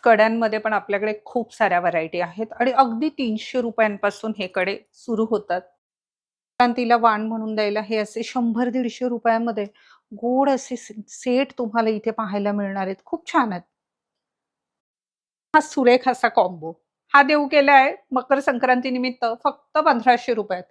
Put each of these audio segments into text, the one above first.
कड्यांमध्ये पण आपल्याकडे खूप साऱ्या व्हरायटी आहेत आणि अगदी 300 रुपयांपासून हे कडे सुरू होतात. संक्रांतीला वाण म्हणून द्यायला हे असे 100-150 रुपयांमध्ये गोड असे सेट तुम्हाला इथे पाहायला मिळणार आहेत. खूप छान आहेत. हा सुरेख असा कॉम्बो. हा देऊ केलाय मकर संक्रांतीनिमित्त फक्त 1500 रुपयात.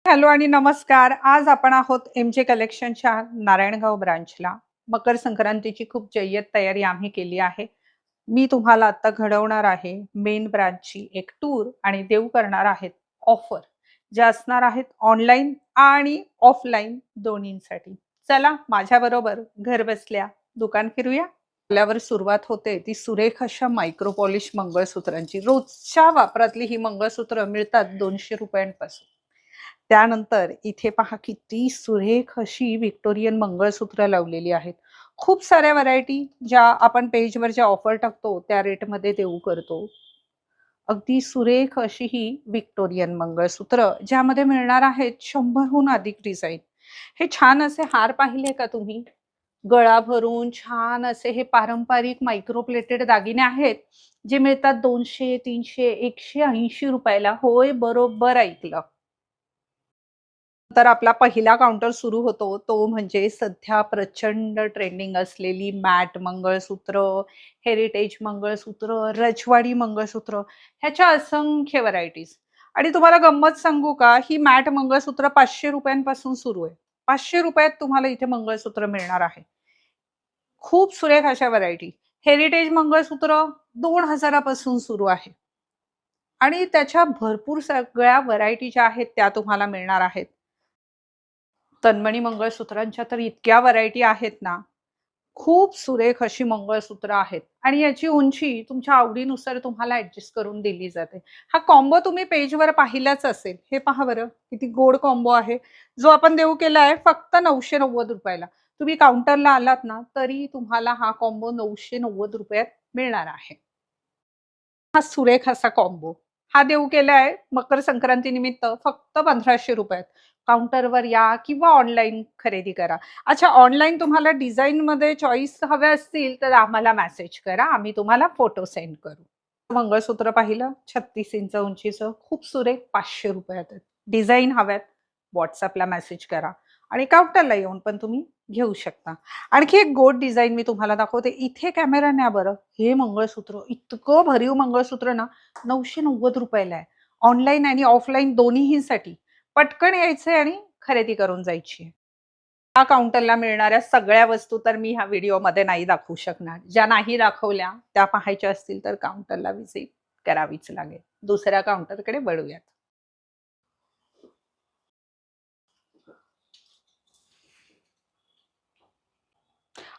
हॅलो आणि नमस्कार. आज आपण आहोत एम-जे कलेक्शनच्या नारायणगाव ब्रांचला. मकर संक्रांतीची खूप जय्यत तयारी आम्ही केली आहे. मी तुम्हाला आता घडवणार आहे मेन ब्रांचची एक टूर आणि देऊ करणार आहेत ऑफर, ज्या असणार आहेत ऑनलाईन आणि ऑफलाईन दोन्हींसाठी. चला माझ्याबरोबर घर बसल्या दुकान फिरूया. आपल्यावर सुरुवात होते ती सुरेख अशा मायक्रो पॉलिश मंगळसूत्रांची. रोजच्या वापरातली ही मंगळसूत्र मिळतात 200 रुपयांपासून. त्यानंतर इथे पहा किती सुरेख अशी व्हिक्टोरियन मंगळसूत्र लावलेली आहेत. खूप साऱ्या व्हरायटी ज्या आपण पेजवर ज्या ऑफर टाकतो त्या रेटमध्ये देऊ करतो. अगदी सुरेख अशी ही व्हिक्टोरियन मंगळसूत्र ज्यामध्ये मिळणार आहेत 100 अधिक डिझाइन. हे छान असे हार पाहिले का तुम्ही? गळा भरून छान असे हे पारंपरिक मायक्रो प्लेटेड दागिने आहेत, जे मिळतात 200, 300, 180 रुपयाला. होय, बरोबर ऐकलं. तर आपला पहिला काउंटर सुरू होतो तो म्हणजे सध्या प्रचंड ट्रेंडिंग असलेली मॅट मंगळसूत्र, हेरिटेज मंगळसूत्र, रजवाडी मंगळसूत्र, ह्याच्या असंख्य व्हरायटीज. आणि तुम्हाला गंमत सांगू का, ही मॅट मंगळसूत्र 500 रुपयांपासून सुरू आहे. 500 रुपयात तुम्हाला इथे मंगळसूत्र मिळणार आहे. खूप सुरेख अशा व्हरायटी. हेरिटेज मंगळसूत्र 2000 पासून सुरू आहे आणि त्याच्या भरपूर सगळ्या व्हरायटी ज्या आहेत त्या तुम्हाला मिळणार आहेत. तन्मणी मंगळसूत्रांच्या तर इतक्या व्हरायटी आहेत ना, खूप सुरेख अशी मंगळसूत्र आहेत आणि याची उंची तुमच्या आवडीनुसार तुम्हाला ॲडजस्ट करून दिली जाते. हा कॉम्बो तुम्ही पेजवर पाहिलाच असेल. हे पहा बरं, किती गोड कॉम्बो आहे, जो आपण देऊ केला आहे फक्त 990 रुपयाला. तुम्ही काउंटरला आलात ना, तरी तुम्हाला हा कॉम्बो 990 रुपयात मिळणार आहे. हा सुरेख असा कॉम्बो. हा देऊ केलाय मकर संक्रांतीनिमित्त फक्त 1500 रुपयात. काउंटरवर या किंवा ऑनलाईन खरेदी करा. अच्छा, ऑनलाईन तुम्हाला डिझाईनमध्ये चॉईस हव्या असतील तर आम्हाला मेसेज करा. आम्ही तुम्हाला फोटो सेंड करू. मंगळसूत्र पाहिलं 36 इंच उंचीचं, खूप सुरेख 500 रुपयात आहेत. डिझाईन हव्यात WhatsAppला मेसेज करा आणि काउंटरला येऊन पण तुम्ही घेऊ शकता. आणखी एक गोड डिझाइन मी तुम्हाला दाखवते. इथे कॅमेरा न्या बरं. हे मंगळसूत्र इतकं भरीव मंगळसूत्र ना 990 रुपयाला आहे. ऑनलाईन आणि ऑफलाईन दोन्हीसाठी. पटकन यायचंय आणि खरेदी करून जायची आहे. त्या काउंटरला मिळणाऱ्या सगळ्या वस्तू तर मी ह्या व्हिडिओमध्ये नाही दाखवू शकणार. ज्या नाही दाखवल्या त्या पाहायच्या असतील तर काउंटरला व्हिजिट करावीच लागेल. दुसऱ्या काउंटरकडे वळूयात.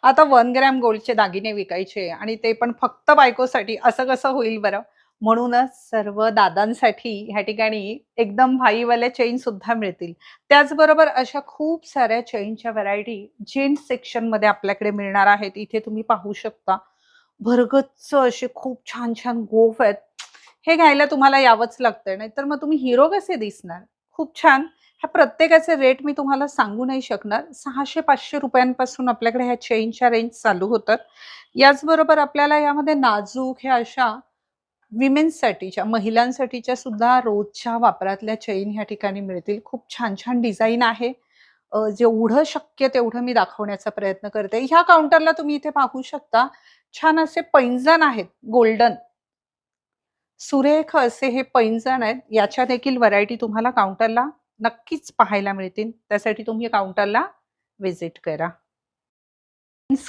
आता 1 ग्रॅम गोल्डचे दागिने विकायचे आणि ते पण फक्त बायकोसाठी, असं कसं होईल बरं? म्हणूनच सर्व दादांसाठी ह्या ठिकाणी एकदम भाईवाल्या चेन सुद्धा मिळतील. त्याचबरोबर अशा खूप साऱ्या चेनच्या व्हरायटी जेंट्स सेक्शनमध्ये आपल्याकडे मिळणार आहेत. इथे तुम्ही पाहू शकता. भरगच्च असे खूप छान-छान गोफ आहेत. हे घ्यायला तुम्हाला यावंच लागतंय, नाहीतर मग तुम्ही हिरो कसे दिसणार? खूप छान. ह्या प्रत्येकाचे रेट मी तुम्हाला सांगू नाही शकणार. 600-500 रुपयांपासून आपल्याकडे ह्या चेनच्या रेंज चालू होतात. याचबरोबर आपल्याला यामध्ये नाजूक ह्या अशा विमेन्ससाठीच्या, महिलांसाठीच्या सुद्धा रोजच्या वापरातल्या चैन ह्या ठिकाणी मिळतील. खूप छान-छान डिझाइन आहे. जेवढं शक्य तेवढं मी दाखवण्याचा प्रयत्न करते. ह्या काउंटरला तुम्ही इथे पाहू शकता. छान असे पैंजण आहेत गोल्डन. सुरेख असे हे पैंजण आहेत. याच्या देखील व्हरायटी तुम्हाला काउंटरला नक्कीच पाहायला मिळतील. त्यासाठी तुम्ही काउंटरला व्हिजिट करा.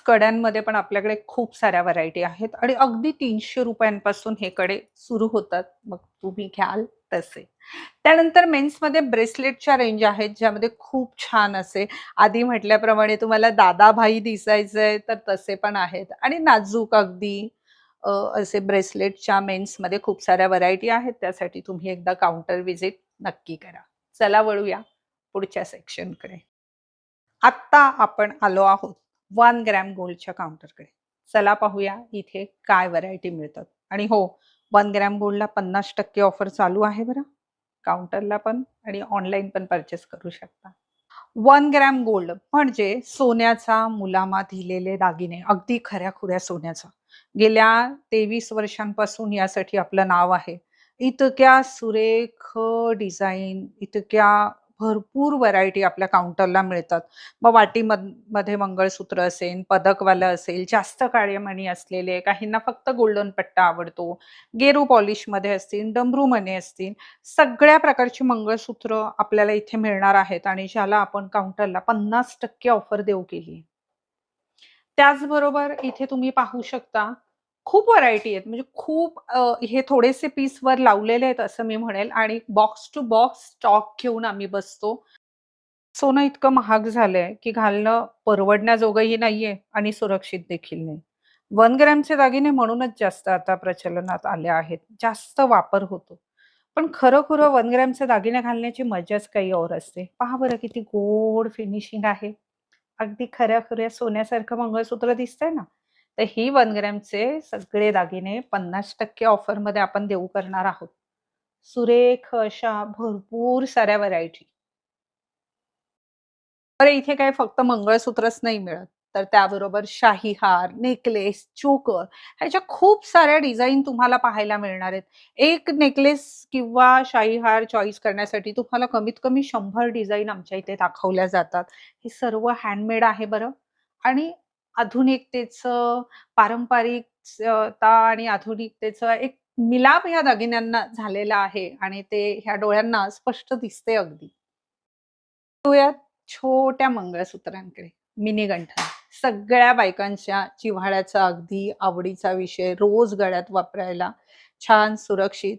कड्यांमध्ये पण आपल्याकडे खूप साऱ्या व्हरायटी आहेत आणि अगदी 300 रुपयांपासून हे कडे सुरू होतात. मग तुम्ही घ्याल तसे. त्यानंतर मेन्समध्ये ब्रेसलेटच्या रेंज आहेत, ज्यामध्ये खूप छान असे आधी म्हटल्याप्रमाणे तुम्हाला दादा-भाई दिसायचंय तर तसे पण आहेत आणि नाजूक अगदी असे ब्रेसलेटच्या मेन्समध्ये खूप साऱ्या व्हरायटी आहेत. त्यासाठी तुम्ही एकदा काउंटर व्हिजिट नक्की करा. चला वळूया पुढच्या सेक्शनकडे. आत्ता आपण आलो आहोत 1 ग्रॅम गोल्डच्या काउंटरकडे. चला पाहूया इथे काय व्हरायटी मिळतात. आणि हो, 1 ग्रॅम गोल्डला 50% ऑफर चालू आहे बरं. काउंटरला पण आणि ऑनलाईन पण परचेस करू शकता. 1 ग्रॅम गोल्ड म्हणजे सोन्याचा मुलामा दिलेले दागिने, अगदी खऱ्या-खुऱ्या सोन्याचा. गेल्या 23 वर्षांपासून यासाठी आपलं नाव आहे. इतक्या सुरेख डिझाइन, इतक्या भरपूर व्हरायटी आपल्या काउंटरला मिळतात. मग मध्ये मंगळसूत्र असेल, पदकवालं असेल, जास्त काळे मणी असलेले, काहींना फक्त गोल्डन पट्टा आवडतो, गेरू पॉलिशमध्ये असतील, डमरू मणी असतील. सगळ्या प्रकारची मंगळसूत्र आपल्याला इथे मिळणार आहेत आणि ज्याला आपण काउंटरला 50% ऑफर देऊ केली आहे. त्याचबरोबर इथे तुम्ही पाहू शकता, खूप व्हरायटी आहेत. म्हणजे खूप हे थोडेसे पीस वर लावलेले आहेत असं मी म्हणेल आणि बॉक्स टू बॉक्स स्टॉक घेऊन आम्ही बसतो. सोनं इतकं महाग झालंय, की घालणं परवडण्याजोगंही नाहीये आणि सुरक्षित देखील नाही. 1 ग्रॅमचे दागिने म्हणूनच जास्त आता प्रचलनात आले आहेत. जास्त वापर होतो. पण खरं-खुरं 1 ग्रॅमचे दागिने घालण्याची मजाच काही और असते. पहा बरं किती गोड फिनिशिंग आहे. अगदी खऱ्या-खुऱ्या सोन्यासारखं मंगळसूत्र दिसतंय ना? तर ही 1 ग्रॅमचे सगळे दागिने 50% ऑफरमध्ये आपण देऊ करणार आहोत. सुरेख अशा भरपूर साऱ्या व्हरायटी. बरं इथे काय फक्त मंगळसूत्रच नाही मिळत, तर त्याबरोबर शाही हार, नेकलेस, चोकर ह्याच्या खूप साऱ्या डिझाइन तुम्हाला पाहायला मिळणार आहेत. एक नेकलेस किंवा शाही हार चॉईस करण्यासाठी तुम्हाला कमीत कमी 100 डिझाइन आमच्या इथे दाखवल्या जातात. हे सर्व हँडमेड आहे बरं आणि आधुनिकतेचं, पारंपरिकता आणि आधुनिकतेचा एक मिलाप ह्या दागिन्यांना झालेला आहे आणि ते ह्या डोळ्यांना स्पष्ट दिसते अगदी. वळूयात छोट्या मंगळसूत्रांकडे, मिनी गंठण. सगळ्या बायकांच्या जिव्हाळ्याचा अगदी आवडीचा विषय, रोज गळ्यात वापरायला, छान सुरक्षित.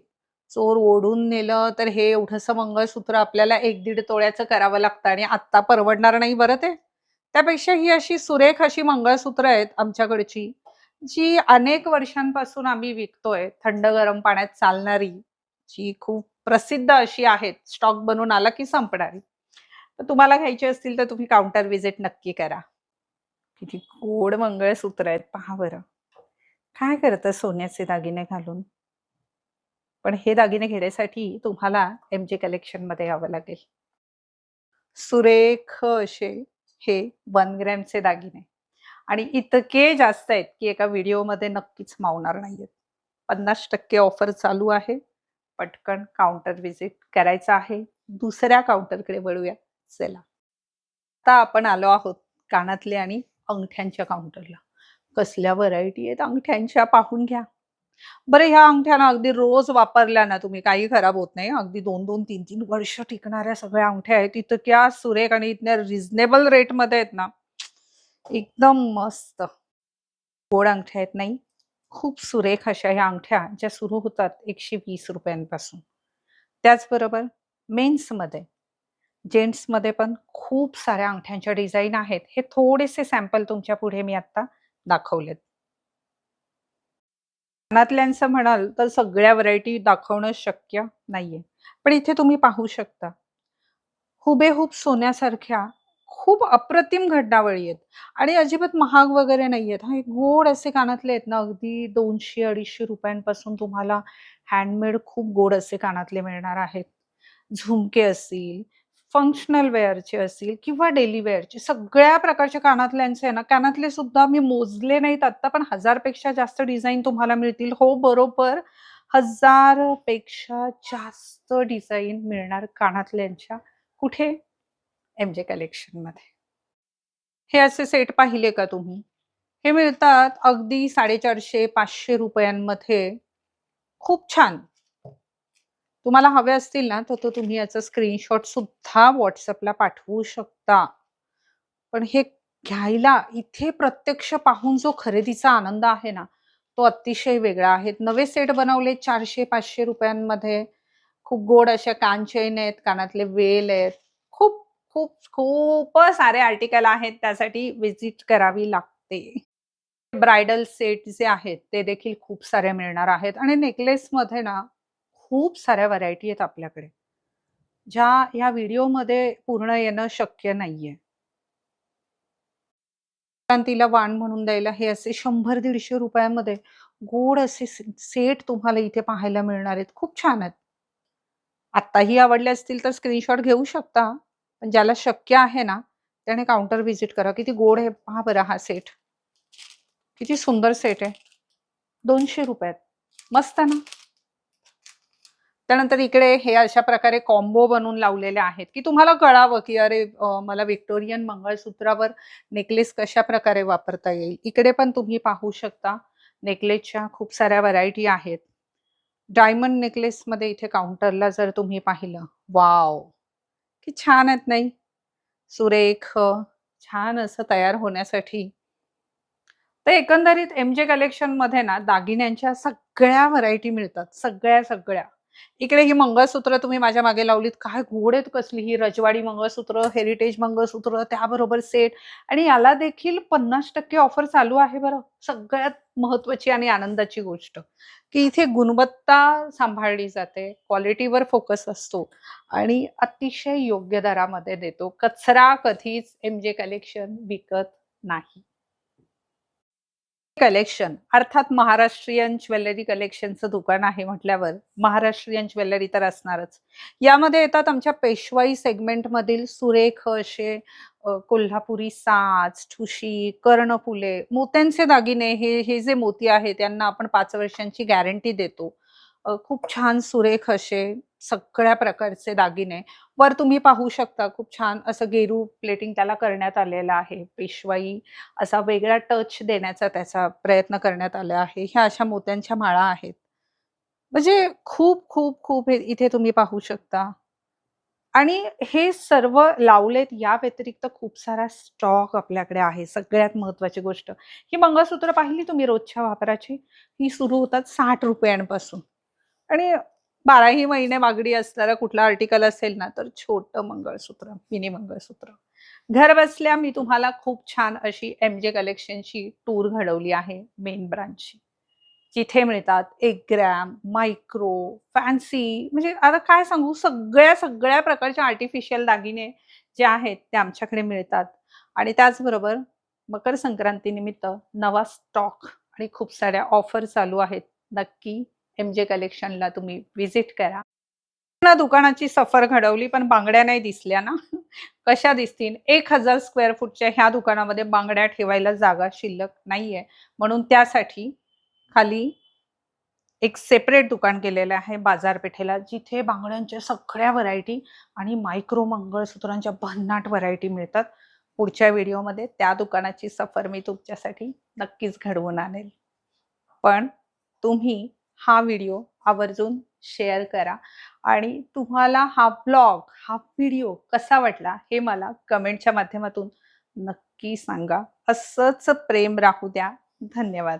चोर ओढून नेलं तर हे एवढंसं मंगळसूत्र आपल्याला 1-1.5 तोळ्याचं करावं लागतं आणि आत्ता परवडणार नाही बरं ते. त्यापेक्षा ही अशी सुरेख अशी मंगळसूत्र आहेत आमच्याकडची, जी अनेक वर्षांपासून आम्ही विकतोय. थंड गरम पाण्यात चालणारी, जी खूप प्रसिद्ध अशी आहेत. स्टॉक बनून आला की संपणारी. तर तुम्हाला घ्यायचे असतील तर तुम्ही काउंटर व्हिजिट नक्की करा. किती गोड मंगळसूत्र आहेत पहा बरं. काय करता सोन्याचे दागिने घालून? पण हे दागिने घेण्यासाठी तुम्हाला एम-जे कलेक्शनमध्ये यावं लागेल. सुरेख असे हे 1 ग्रॅमचे दागिने आणि इतके जास्त आहेत, की एका व्हिडिओमध्ये नक्कीच मावणार नाहीयेत. 50% ऑफर चालू आहे. पटकन काउंटर व्हिजिट करायचं आहे. दुसऱ्या काउंटरकडे वळूया. चला. आता आपण आलो आहोत कानातले आणि अंगठ्यांच्या काउंटरला. कसल्या व्हरायटी आहेत अंगठ्यांच्या पाहून घ्या. बरं ह्या अंगठ्या ना अगदी रोज वापरल्या ना तुम्ही काही खराब होत नाही. अगदी 2-2, 3-3 वर्ष टिकणाऱ्या सगळ्या अंगठ्या आहेत. इतक्या सुरेख आणि इतक्या रिझनेबल रेटमध्ये आहेत ना, एकदम मस्त. गोड अंगठ्या आहेत नाही. खूप सुरेख अशा ह्या अंगठ्या ज्या सुरू होतात ₹120 पासून. त्याचबरोबर मेन्समध्ये, जेंट्समध्ये पण खूप साऱ्या अंगठ्यांच्या डिझाइन आहेत. हे थोडेसे सॅम्पल तुमच्या पुढे मी आता दाखवलेत. कानातल्यांचं म्हणाल तर सगळ्या व्हरायटी दाखवणं शक्य नाहीये. पण इथे तुम्ही पाहू शकता. हुबेहूब सोन्यासारख्या खूप अप्रतिम घडणावळी आहेत आणि अजिबात महाग वगैरे नाहीयेत. हां, हे गोड असे कानातले आहेत ना, अगदी ₹200-250 पासून तुम्हाला हँडमेड खूप गोड असे कानातले मिळणार आहेत. झुमके असतील, फंक्शनल वेअरचे असतील किंवा डेली वेअरचे सगळ्या प्रकारच्या कानातल्यांचे आहे ना, कानातले सुद्धा मी मोजले नाहीत आत्ता, पण 1000 पेक्षा जास्त डिझाइन तुम्हाला मिळतील. हो, बरोबर 1000 पेक्षा जास्त डिझाइन मिळणार कानातल्यांच्या. कुठे? एम-जे कलेक्शनमध्ये. हे असे सेट पाहिले का तुम्ही? हे मिळतात अगदी ₹450-500 मध्ये. खूप छान. तुम्हाला हवे असतील ना, तर तुम्ही याचा स्क्रीनशॉट सुद्धा WhatsAppला पाठवू शकता. पण हे घ्यायला इथे प्रत्यक्ष पाहून जो खरेदीचा आनंद आहे ना, तो अतिशय वेगळा आहे. नवे सेट बनवले ₹400-500 मध्ये. खूप गोड अशा कान चेन आहेत, कानातले वेल आहेत. खूप, खूप, खूप सारे आर्टिकल आहेत. त्यासाठी व्हिजिट करावी लागते. ब्राइडल सेट जे आहेत, ते देखील खूप सारे मिळणार आहेत आणि नेकलेसमध्ये ना, खूप साऱ्या व्हरायटी आहेत आपल्याकडे, ज्या ह्या व्हिडिओमध्ये पूर्ण येणं शक्य नाहीये. संक्रांतीला वाण म्हणून द्यायला हे असे 100-150 मध्ये गोड असे सेट तुम्हाला इथे पाहायला मिळणार आहेत. खूप छान आहेत. आत्ताही आवडले असतील तर स्क्रीनशॉट घेऊ शकता. पण ज्याला शक्य आहे ना, त्याने काउंटर व्हिजिट करा. किती गोड आहे पहा बरं हा सेट. किती सुंदर सेट आहे. ₹200 मस्त ना? त्यानंतर इकडे हे अशा प्रकारे कॉम्बो बनवून लावलेले आहेत, की तुम्हाला कळावं, की अरे मला व्हिक्टोरियन मंगळसूत्रावर नेकलेस कशाप्रकारे वापरता येईल. इकडे पण तुम्ही पाहू शकता नेकलेसच्या खूप साऱ्या व्हरायटी आहेत. डायमंड नेकलेसमध्ये इथे काउंटरला जर तुम्ही पाहिलं, वॉव! किती छान आहेत नाही? सुरेख छान असं तयार होण्यासाठी. तर एकंदरीत एम-जे कलेक्शनमध्ये ना दागिन्यांच्या सगळ्या व्हरायटी मिळतात. सगळ्या. इकडे ही मंगळसूत्र तुम्ही माझ्या मागे लावलीत. काय गोड आहेत कसली ही रजवाडी मंगळसूत्र, हेरिटेज मंगळसूत्र, त्याबरोबर सेट आणि याला देखील 50% ऑफर चालू आहे बरं. सगळ्यात महत्त्वाची आणि आनंदाची गोष्ट, की इथे गुणवत्ता सांभाळली जाते, क्वालिटीवर फोकस असतो आणि अतिशय योग्य दरामध्ये देतो. कचरा कधीच एम-जे कलेक्शन विकत नाही. कलेक्शन अर्थात महाराष्ट्रीयन ज्वेलरी कलेक्शनचं दुकान आहे म्हटल्यावर महाराष्ट्रीयन ज्वेलरी तर असणारच. यामध्ये येतात आमच्या पेशवाई सेगमेंटमधील सुरेख असे कोल्हापुरी साज, ठुशी, कर्णफुले, मोत्यांचे दागिने हे हे जे मोती आहेत त्यांना आपण 5 वर्षांची गॅरंटी देतो. खूप छान सुरेख असे सगळ्या प्रकारचे दागिने. वर तुम्ही पाहू शकता खूप छान असं गेरू प्लेटिंग त्याला करण्यात आलेलं आहे. पेशवाई असा वेगळा टच देण्याचा त्याचा प्रयत्न करण्यात आला आहे. ह्या अशा मोत्यांच्या माळा आहेत. म्हणजे खूप हे इथे तुम्ही पाहू शकता. आणि हे सर्व लावलेत या व्यतिरिक्त खूप सारा स्टॉक आपल्याकडे आहे. सगळ्यात महत्त्वाची गोष्ट. ही मंगळसूत्र पाहिली तुम्ही रोजच्या वापराची, ही सुरू होतात ₹60 आणि 12ही महिने मागणी असणारा कुठला आर्टिकल असेल ना, तर छोटं मंगळसूत्र, मिनी मंगळसूत्र. घर बसल्या मी तुम्हाला खूप छान अशी एम-जे कलेक्शनची टूर घडवली आहे मेन ब्रांचची. जिथे मिळतात 1 ग्रॅम, मायक्रो, फॅन्सी म्हणजे आता काय सांगू सगळ्या प्रकारचे आर्टिफिशियल दागिने जे आहेत ते आमच्याकडे मिळतात आणि त्याचबरोबर मकर संक्रांतीनिमित्त नवा स्टॉक आणि खूप साऱ्या ऑफर चालू आहेत. नक्की एम-जे कलेक्शनला तुम्ही व्हिजिट करा. ना दुकानाची सफर घडवली पण बांगड्या नाही दिसल्या ना. कशा दिसतील? 1000 स्क्वेअर फूटच्या ह्या दुकानामध्ये बांगड्या ठेवायला जागा शिल्लक नाहीये. म्हणून त्यासाठी खाली एक सेपरेट दुकान केलेलं आहे बाजारपेठेला, जिथे बांगड्यांच्या सगळ्या व्हरायटी आणि मायक्रो मंगळसूत्रांच्या भन्नाट व्हरायटी मिळतात. पुढच्या व्हिडिओमध्ये त्या दुकानाची सफर मी तुमच्यासाठी नक्कीच घडवून आणेल. पण तुम्ही हा व्हिडिओ आवर्जून शेअर करा आणि तुम्हाला हा ब्लॉग, हा व्हिडिओ कसा वाटला हे मला कमेंटच्या माध्यमातून नक्की सांगा. असंच प्रेम राहू द्या. धन्यवाद.